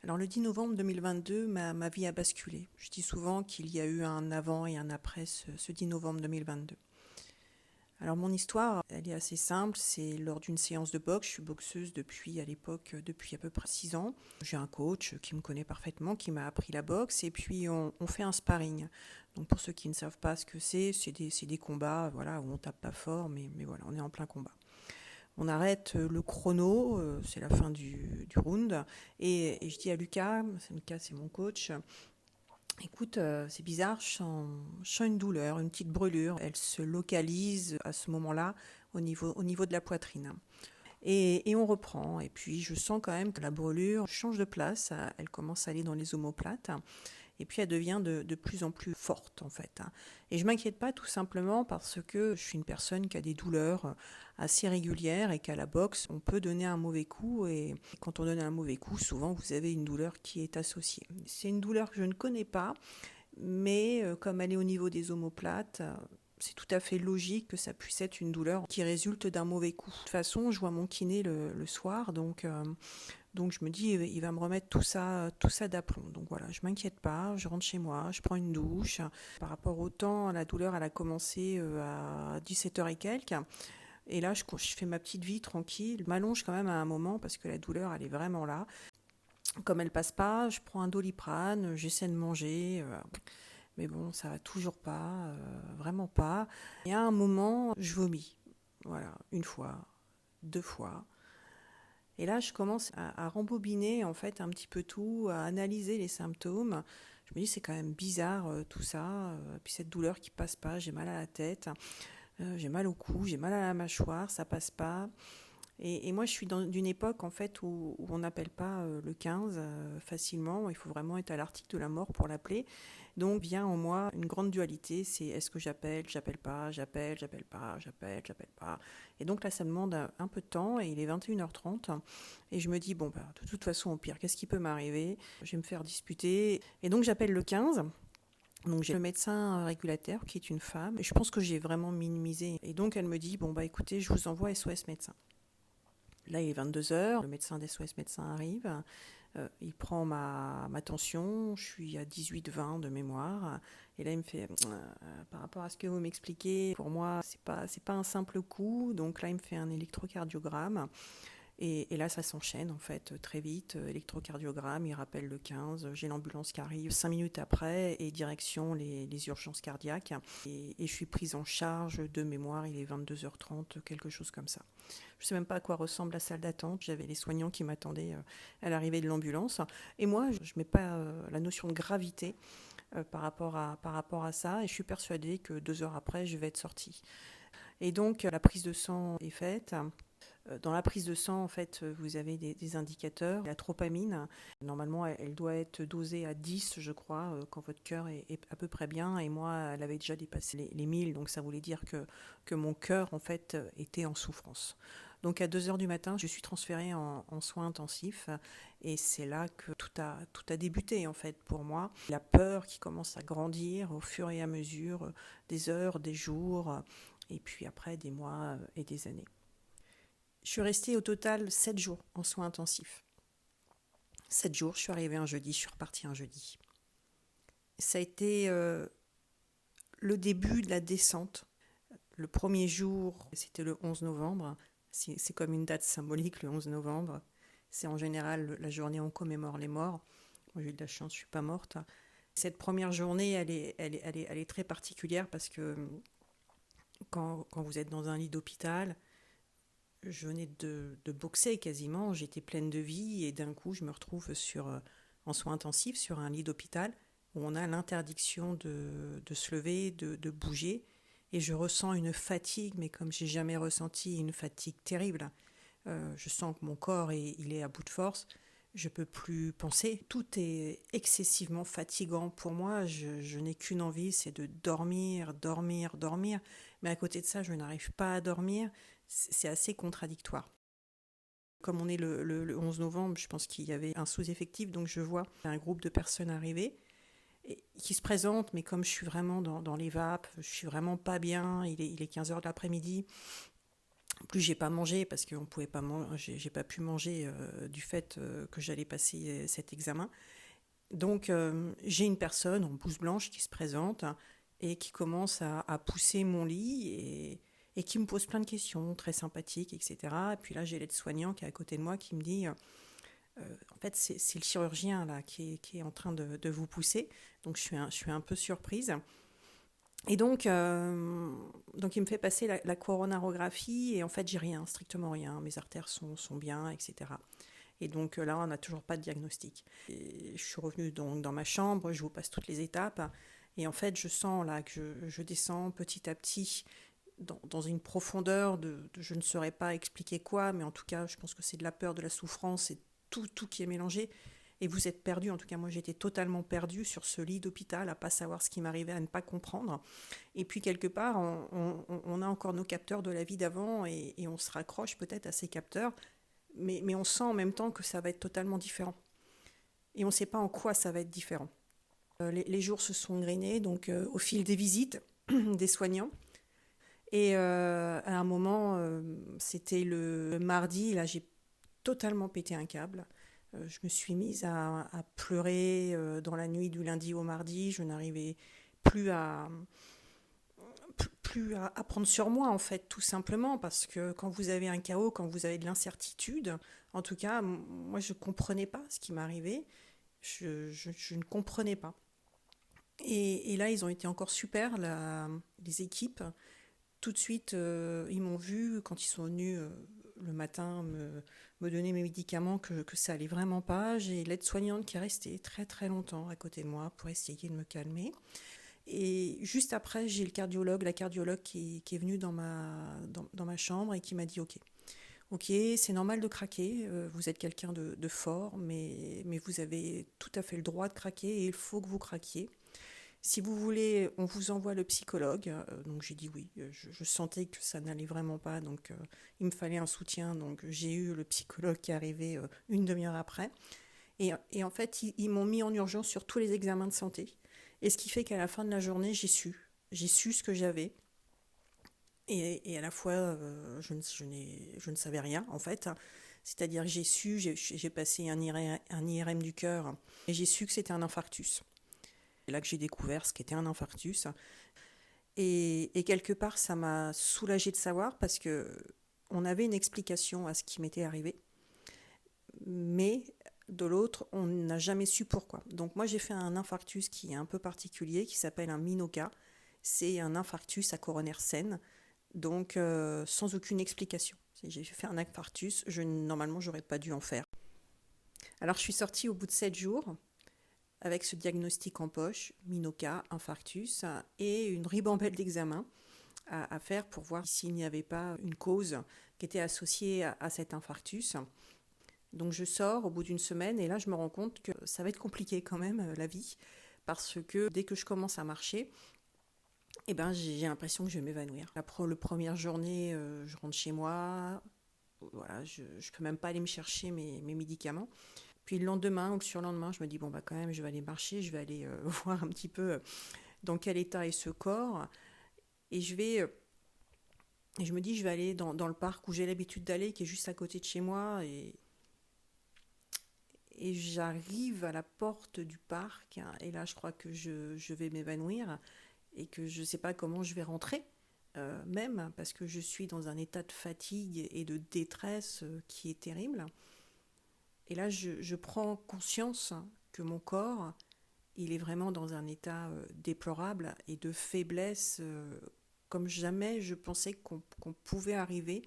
Alors le 10 novembre 2022, ma vie a basculé. Je dis souvent qu'il y a eu un avant et un après ce 10 novembre 2022. Alors mon histoire, elle est assez simple, c'est lors d'une séance de boxe. Je suis boxeuse depuis à peu près 6 ans. J'ai un coach qui me connaît parfaitement, qui m'a appris la boxe et puis on fait un sparring. Donc pour ceux qui ne savent pas ce que c'est des combats voilà, où on tape pas fort, mais voilà, on est en plein combat. On arrête le chrono, c'est la fin du round, et je dis à Lucas c'est mon coach, écoute, c'est bizarre, je sens une douleur, une petite brûlure, elle se localise à ce moment-là au niveau de la poitrine. Et on reprend, et puis je sens quand même que la brûlure change de place, elle commence à aller dans les omoplates, et puis elle devient de plus en plus forte en fait. Et je m'inquiète pas tout simplement parce que je suis une personne qui a des douleurs assez régulières et qu'à la boxe on peut donner un mauvais coup, et quand on donne un mauvais coup souvent vous avez une douleur qui est associée. C'est une douleur que je ne connais pas, mais comme elle est au niveau des omoplates, c'est tout à fait logique que ça puisse être une douleur qui résulte d'un mauvais coup. De toute façon, je vois mon kiné le soir, donc je me dis, il va me remettre tout ça d'aplomb. Donc voilà, je m'inquiète pas, je rentre chez moi, je prends une douche. Par rapport au temps, la douleur, elle a commencé à 17h et quelques. Et là, je fais ma petite vie tranquille. Je m'allonge quand même à un moment parce que la douleur, elle est vraiment là. Comme elle passe pas, je prends un Doliprane, j'essaie de manger. Mais bon, ça va toujours pas, vraiment pas. Et à un moment, je vomis. Voilà, une fois, deux fois. Et là, je commence à rembobiner en fait un petit peu tout, à analyser les symptômes. Je me dis c'est quand même bizarre tout ça, puis cette douleur qui passe pas, j'ai mal à la tête, j'ai mal au cou, j'ai mal à la mâchoire, ça passe pas. Et moi, je suis d'une époque en fait où on n'appelle pas le 15 facilement. Il faut vraiment être à l'article de la mort pour l'appeler. Donc vient en moi une grande dualité. C'est est-ce que j'appelle pas, j'appelle pas, j'appelle pas. Et donc là, ça me demande un peu de temps et il est 21h30. Et je me dis, bon, bah, de toute façon, au pire, qu'est-ce qui peut m'arriver? Je vais me faire disputer. Et donc j'appelle le 15. Donc j'ai le médecin régulateur qui est une femme. Et je pense que j'ai vraiment minimisé. Et donc elle me dit, bon, bah écoutez, je vous envoie SOS médecin. Là, il est 22h, le médecin d'SOS médecin arrive, il prend ma tension, je suis à 18-20 de mémoire, et là il me fait, par rapport à ce que vous m'expliquez, pour moi, c'est pas un simple coup, donc là il me fait un électrocardiogramme, et là, ça s'enchaîne en fait très vite. Électrocardiogramme, il rappelle le 15, j'ai l'ambulance qui arrive 5 minutes après et direction les urgences cardiaques. Et je suis prise en charge de mémoire, il est 22h30, quelque chose comme ça. Je ne sais même pas à quoi ressemble la salle d'attente. J'avais les soignants qui m'attendaient à l'arrivée de l'ambulance. Et moi, je ne mets pas la notion de gravité par rapport à ça. Et je suis persuadée que 2 heures après, je vais être sortie. Et donc, la prise de sang est faite. Dans la prise de sang, en fait, vous avez des indicateurs. La tropamine, normalement, elle doit être dosée à 10, je crois, quand votre cœur est à peu près bien. Et moi, elle avait déjà dépassé les 1000, donc ça voulait dire que mon cœur, en fait, était en souffrance. Donc à 2 heures du matin, je suis transférée en soins intensifs et c'est là que tout a débuté en fait pour moi. La peur qui commence à grandir au fur et à mesure des heures, des jours et puis après des mois et des années. Je suis restée au total 7 jours en soins intensifs. 7 jours, je suis arrivée un jeudi, je suis repartie un jeudi. Ça a été le début de la descente. Le premier jour, c'était le 11 novembre. C'est comme une date symbolique, le 11 novembre. C'est en général la journée où on commémore les morts. Moi, j'ai eu de la chance, je ne suis pas morte. Cette première journée, elle est très particulière parce que quand vous êtes dans un lit d'hôpital, je venais de boxer quasiment, j'étais pleine de vie et d'un coup je me retrouve en soins intensifs sur un lit d'hôpital où on a l'interdiction de se lever, de bouger et je ressens une fatigue mais comme j'ai jamais ressenti une fatigue terrible. Je sens que mon corps il est à bout de force, je peux plus penser, tout est excessivement fatigant pour moi, je n'ai qu'une envie, c'est de dormir, dormir, dormir, mais à côté de ça je n'arrive pas à dormir, c'est assez contradictoire. Comme on est le 11 novembre, je pense qu'il y avait un sous-effectif, donc je vois un groupe de personnes arriver et, qui se présentent, mais comme je suis vraiment dans les vapes, je suis vraiment pas bien, il est 15h de l'après-midi, Plus j'ai pas mangé parce qu'on pouvait pas manger, j'ai pas pu manger du fait que j'allais passer cet examen. Donc j'ai une personne en blouse blanche qui se présente et qui commence à pousser mon lit et qui me pose plein de questions, très sympathiques, etc. Et puis là j'ai l'aide-soignant qui est à côté de moi qui me dit en fait c'est le chirurgien là qui est en train de vous pousser. Donc je suis un peu surprise. Et donc il me fait passer la coronarographie et en fait j'ai rien, strictement rien. Mes artères sont bien, etc. Et donc là, on n'a toujours pas de diagnostic. Et je suis revenue donc dans ma chambre, je vous passe toutes les étapes. Et en fait, je sens là que je descends petit à petit dans une profondeur je ne saurais pas expliquer quoi, mais en tout cas, je pense que c'est de la peur, de la souffrance, c'est tout qui est mélangé. Et vous êtes perdu, en tout cas moi j'étais totalement perdue sur ce lit d'hôpital, à pas savoir ce qui m'arrivait, à ne pas comprendre. Et puis quelque part, on a encore nos capteurs de la vie d'avant et on se raccroche peut-être à ces capteurs, mais on sent en même temps que ça va être totalement différent. Et on ne sait pas en quoi ça va être différent. Les jours se sont grainés donc au fil des visites des soignants. Et à un moment, c'était le mardi, là j'ai totalement pété un câble. Je me suis mise à pleurer dans la nuit du lundi au mardi. Je n'arrivais plus à, plus à prendre sur moi, en fait, tout simplement, parce que quand vous avez un chaos, quand vous avez de l'incertitude, en tout cas, moi, je ne comprenais pas ce qui m'arrivait. Je ne comprenais pas. Et là, ils ont été encore super, les équipes. Tout de suite, ils m'ont vu quand ils sont venus le matin me donner mes médicaments que ça allait vraiment pas. J'ai l'aide-soignante qui est restée très très longtemps à côté de moi pour essayer de me calmer. Et juste après, j'ai la cardiologue qui est venue dans ma chambre et qui m'a dit ok, c'est normal de craquer, vous êtes quelqu'un de fort, mais vous avez tout à fait le droit de craquer et il faut que vous craquiez. Si vous voulez, on vous envoie le psychologue. Donc j'ai dit oui, je sentais que ça n'allait vraiment pas, donc il me fallait un soutien. Donc j'ai eu le psychologue qui est arrivé une demi-heure après. Et en fait, ils m'ont mis en urgence sur tous les examens de santé. Et ce qui fait qu'à la fin de la journée, j'ai su ce que j'avais. Et à la fois, je ne savais rien, en fait. C'est-à-dire que j'ai passé un IRM du cœur, et j'ai su que c'était un infarctus. C'est là que j'ai découvert ce qu'était un infarctus. Et quelque part, ça m'a soulagée de savoir parce que on avait une explication à ce qui m'était arrivé. Mais de l'autre, on n'a jamais su pourquoi. Donc moi, j'ai fait un infarctus qui est un peu particulier, qui s'appelle un MINOCA. C'est un infarctus à coronaire saine, donc sans aucune explication. Si j'ai fait un infarctus, normalement, j'aurais pas dû en faire. Alors, je suis sortie au bout de 7 jours avec ce diagnostic en poche, MINOCA, infarctus, et une ribambelle d'examens à faire pour voir s'il n'y avait pas une cause qui était associée à cet infarctus. Donc je sors au bout d'une semaine et là je me rends compte que ça va être compliqué quand même la vie parce que dès que je commence à marcher, eh ben, j'ai l'impression que je vais m'évanouir. La première journée, je rentre chez moi, voilà, je ne peux même pas aller me chercher mes médicaments. Puis le lendemain ou le surlendemain, je me dis bon bah quand même je vais aller marcher, je vais aller voir un petit peu dans quel état est ce corps et je me dis je vais aller dans le parc où j'ai l'habitude d'aller qui est juste à côté de chez moi et j'arrive à la porte du parc et là je crois que je vais m'évanouir et que je ne sais pas comment je vais rentrer même parce que je suis dans un état de fatigue et de détresse qui est terrible. Et là je prends conscience que mon corps il est vraiment dans un état déplorable et de faiblesse comme jamais je pensais qu'on pouvait arriver,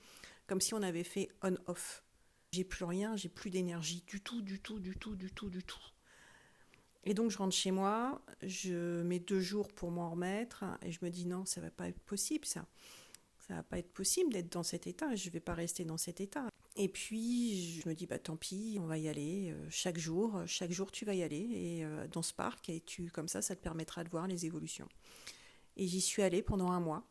comme si on avait fait on-off. J'ai plus rien, j'ai plus d'énergie du tout, du tout, du tout, du tout, du tout. Et donc je rentre chez moi, je mets 2 jours pour m'en remettre et je me dis non, ça va pas être possible ça. Ça va pas être possible d'être dans cet état, je vais pas rester dans cet état. Et puis je me dis bah tant pis, on va y aller chaque jour tu vas y aller et dans ce parc et comme ça te permettra de voir les évolutions. Et j'y suis allée pendant un mois,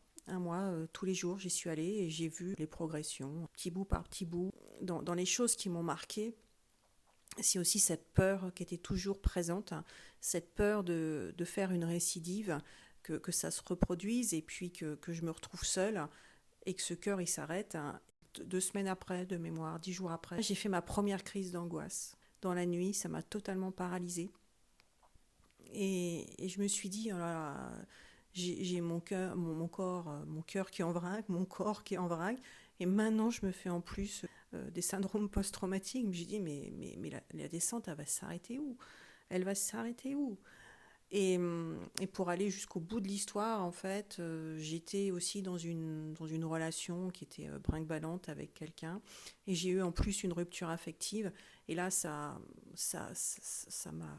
tous les jours, j'y suis allée et j'ai vu les progressions, petit bout par petit bout. Dans les choses qui m'ont marquée, c'est aussi cette peur qui était toujours présente, cette peur de faire une récidive, que ça se reproduise et puis que je me retrouve seule et que ce cœur il s'arrête. 2 semaines après, de mémoire, 10 jours après, j'ai fait ma première crise d'angoisse. Dans la nuit, ça m'a totalement paralysée. Et je me suis dit, oh là là, j'ai mon cœur qui est en vrac, mon corps qui est en vrac. Et maintenant, je me fais en plus des syndromes post-traumatiques. J'ai dit, mais la descente, elle va s'arrêter où? Elle va s'arrêter où? Et pour aller jusqu'au bout de l'histoire, en fait, j'étais aussi dans une relation qui était brinque-ballante avec quelqu'un. Et j'ai eu en plus une rupture affective. Et là, ça m'a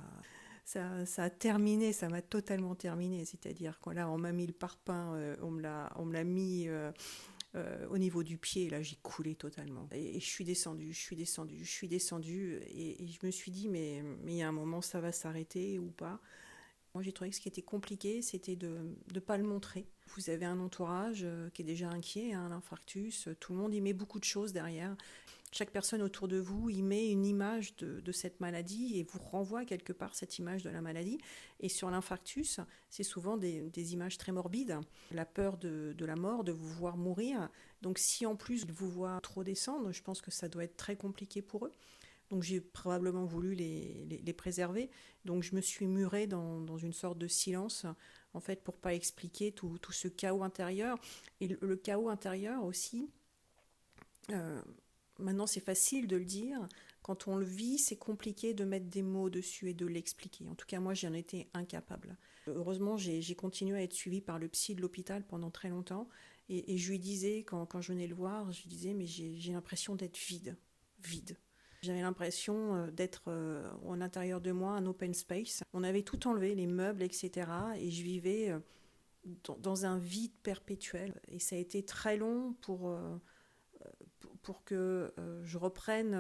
ça a terminé, ça m'a totalement terminé. C'est-à-dire que là, on m'a mis le parpaing, on me l'a mis au niveau du pied. Là, j'ai coulé totalement. Et je suis descendue. Et je me suis dit, mais il y a un moment, ça va s'arrêter ou pas. Moi, j'ai trouvé que ce qui était compliqué, c'était de ne pas le montrer. Vous avez un entourage qui est déjà inquiet, hein, l'infarctus. Tout le monde y met beaucoup de choses derrière. Chaque personne autour de vous y met une image de cette maladie et vous renvoie quelque part cette image de la maladie. Et sur l'infarctus, c'est souvent des images très morbides. La peur de la mort, de vous voir mourir. Donc si en plus ils vous voient trop descendre, je pense que ça doit être très compliqué pour eux. Donc j'ai probablement voulu les préserver. Donc je me suis murée dans une sorte de silence, en fait, pour pas expliquer tout ce chaos intérieur. Et le chaos intérieur aussi, euh, maintenant c'est facile de le dire. Quand on le vit, c'est compliqué de mettre des mots dessus et de l'expliquer. En tout cas, moi, j'en étais incapable. Heureusement, j'ai continué à être suivie par le psy de l'hôpital pendant très longtemps. Et je lui disais, quand je venais le voir, je lui disais, mais j'ai l'impression d'être vide. Vide. J'avais l'impression d'être en intérieur de moi un open space. On avait tout enlevé, les meubles, etc. Et je vivais dans un vide perpétuel. Et ça a été très long pour que je reprenne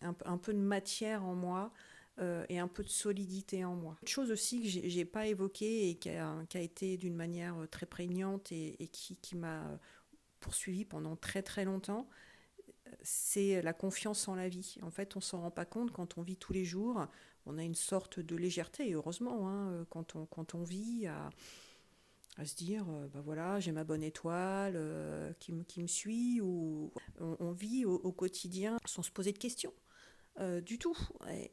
un peu de matière en moi et un peu de solidité en moi. Une chose aussi que j'ai pas évoquée et qui a été d'une manière très prégnante et qui m'a poursuivie pendant très très longtemps, c'est la confiance en la vie. En fait, on s'en rend pas compte quand on vit tous les jours. On a une sorte de légèreté, et heureusement, hein, quand on vit à se dire, bah voilà, j'ai ma bonne étoile qui me suit, ou on vit au quotidien sans se poser de questions. Du tout.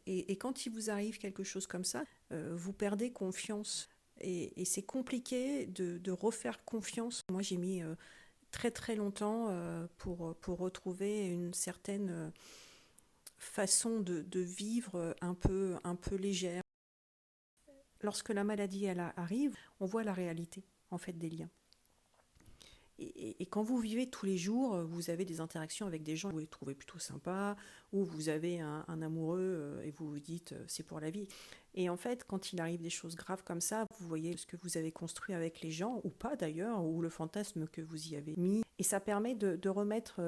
Et quand il vous arrive quelque chose comme ça, vous perdez confiance. Et c'est compliqué de refaire confiance. Moi, j'ai mis très très longtemps pour retrouver une certaine façon de vivre un peu légère. Lorsque la maladie arrive, on voit la réalité en fait des liens. Et quand vous vivez tous les jours, vous avez des interactions avec des gens que vous les trouvez plutôt sympas, ou vous avez un amoureux et vous vous dites c'est pour la vie. Et en fait, quand il arrive des choses graves comme ça, vous voyez ce que vous avez construit avec les gens, ou pas d'ailleurs, ou le fantasme que vous y avez mis. Et ça permet de remettre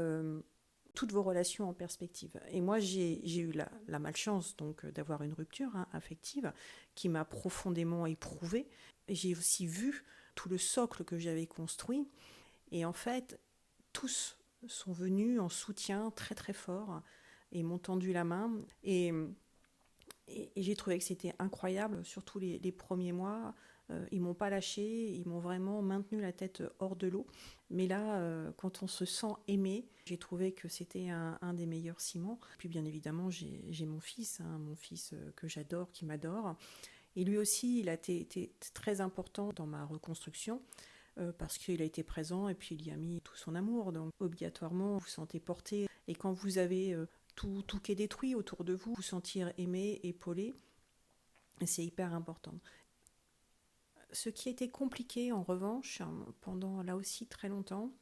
toutes vos relations en perspective. Et moi, j'ai eu la malchance donc d'avoir une rupture affective qui m'a profondément éprouvée. Et j'ai aussi vu tout le socle que j'avais construit. Et en fait, tous sont venus en soutien très très fort et m'ont tendu la main. Et j'ai trouvé que c'était incroyable, surtout les premiers mois. Ils m'ont pas lâché, ils m'ont vraiment maintenu la tête hors de l'eau. Mais là, quand on se sent aimé, j'ai trouvé que c'était un des meilleurs ciments. Puis bien évidemment, j'ai mon fils que j'adore, qui m'adore. Et lui aussi, il a été très important dans ma reconstruction. Parce qu'il a été présent et puis il y a mis tout son amour. Donc obligatoirement, vous vous sentez porté. Et quand vous avez tout qui est détruit autour de vous, vous sentir aimé, épaulé, c'est hyper important. Ce qui a été compliqué en revanche, pendant là aussi très longtemps,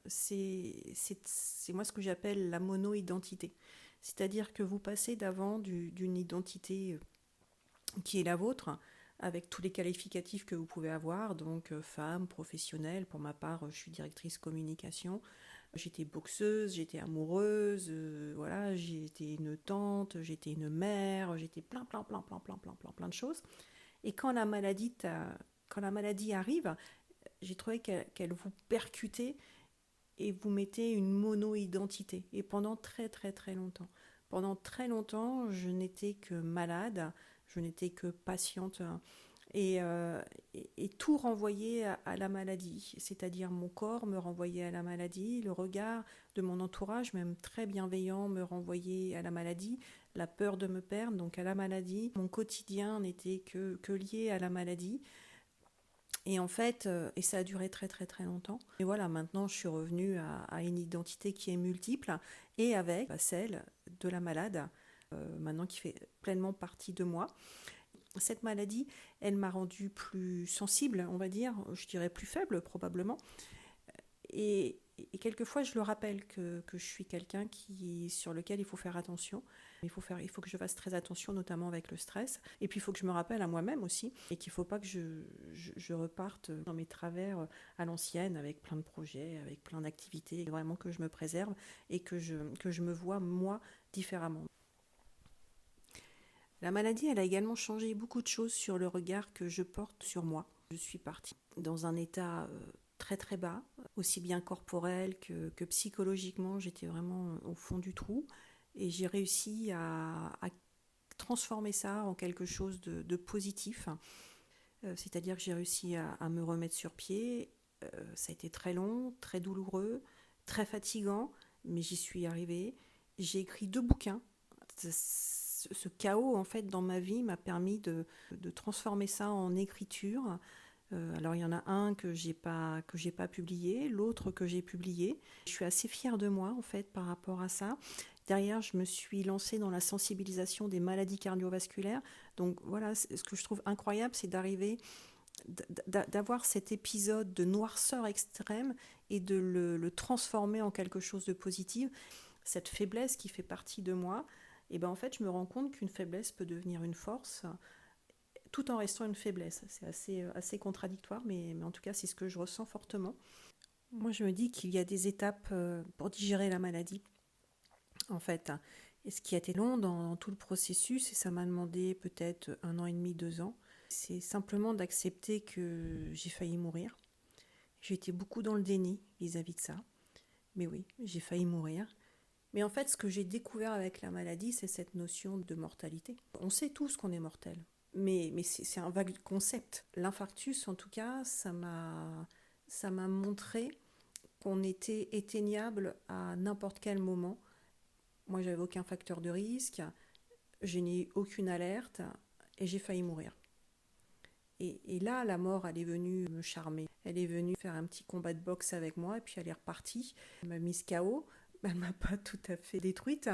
c'est moi ce que j'appelle la mono-identité. C'est-à-dire que vous passez d'avant d'une identité qui est la vôtre, avec tous les qualificatifs que vous pouvez avoir, donc femme, professionnelle. Pour ma part, je suis directrice communication. J'étais boxeuse, j'étais amoureuse, voilà, j'étais une tante, j'étais une mère, j'étais plein de choses. Et quand la maladie arrive, j'ai trouvé qu'elle vous percutait et vous mettez une mono-identité. Et pendant très très très longtemps. Pendant très longtemps, je n'étais que malade, je n'étais que patiente. Et tout renvoyait à la maladie, c'est-à-dire mon corps me renvoyait à la maladie, le regard de mon entourage, même très bienveillant, me renvoyait à la maladie, la peur de me perdre, donc à la maladie. Mon quotidien n'était que lié à la maladie. Et en fait, et ça a duré très très très longtemps. Et voilà, maintenant je suis revenue à une identité qui est multiple et avec celle de la malade, maintenant qui fait pleinement partie de moi. Cette maladie, elle m'a rendue plus sensible, on va dire, je dirais plus faible probablement. Et quelquefois, je le rappelle que je suis quelqu'un sur lequel il faut faire attention. Il faut que je fasse très attention, notamment avec le stress. Et puis, il faut que je me rappelle à moi-même aussi. Et qu'il ne faut pas que je reparte dans mes travers à l'ancienne, avec plein de projets, avec plein d'activités. Vraiment que je me préserve et que je me vois, moi, différemment. La maladie, elle a également changé beaucoup de choses sur le regard que je porte sur moi. Je suis partie dans un état très très bas, aussi bien corporel que psychologiquement, j'étais vraiment au fond du trou. Et j'ai réussi à transformer ça en quelque chose de positif. C'est-à-dire que j'ai réussi à me remettre sur pied. Ça a été très long, très douloureux, très fatigant, mais j'y suis arrivée. J'ai écrit 2 bouquins. Ce chaos en fait dans ma vie m'a permis de transformer ça en écriture. Alors il y en a un que j'ai pas publié, l'autre que j'ai publié. Je suis assez fière de moi en fait par rapport à ça. Derrière, je me suis lancée dans la sensibilisation des maladies cardiovasculaires. Donc voilà, ce que je trouve incroyable, c'est d'arriver d'avoir cet épisode de noirceur extrême et de le transformer en quelque chose de positif. Cette faiblesse qui fait partie de moi, et ben en fait, je me rends compte qu'une faiblesse peut devenir une force tout en restant une faiblesse. C'est assez contradictoire, mais en tout cas, c'est ce que je ressens fortement. Moi, je me dis qu'il y a des étapes pour digérer la maladie, en fait. Et ce qui a été long dans tout le processus, et ça m'a demandé peut-être 1 an et demi, 2 ans, c'est simplement d'accepter que j'ai failli mourir. J'ai été beaucoup dans le déni vis-à-vis de ça. Mais oui, j'ai failli mourir. Mais en fait, ce que j'ai découvert avec la maladie, c'est cette notion de mortalité. On sait tous qu'on est mortel, mais c'est un vague concept. L'infarctus, en tout cas, ça m'a montré qu'on était éteignable à n'importe quel moment. Moi, j'avais aucun facteur de risque, je n'ai eu aucune alerte et j'ai failli mourir. Et là, la mort, elle est venue me charmer. Elle est venue faire un petit combat de boxe avec moi et puis elle est repartie. Elle m'a mise KO. Elle ne m'a pas tout à fait détruite,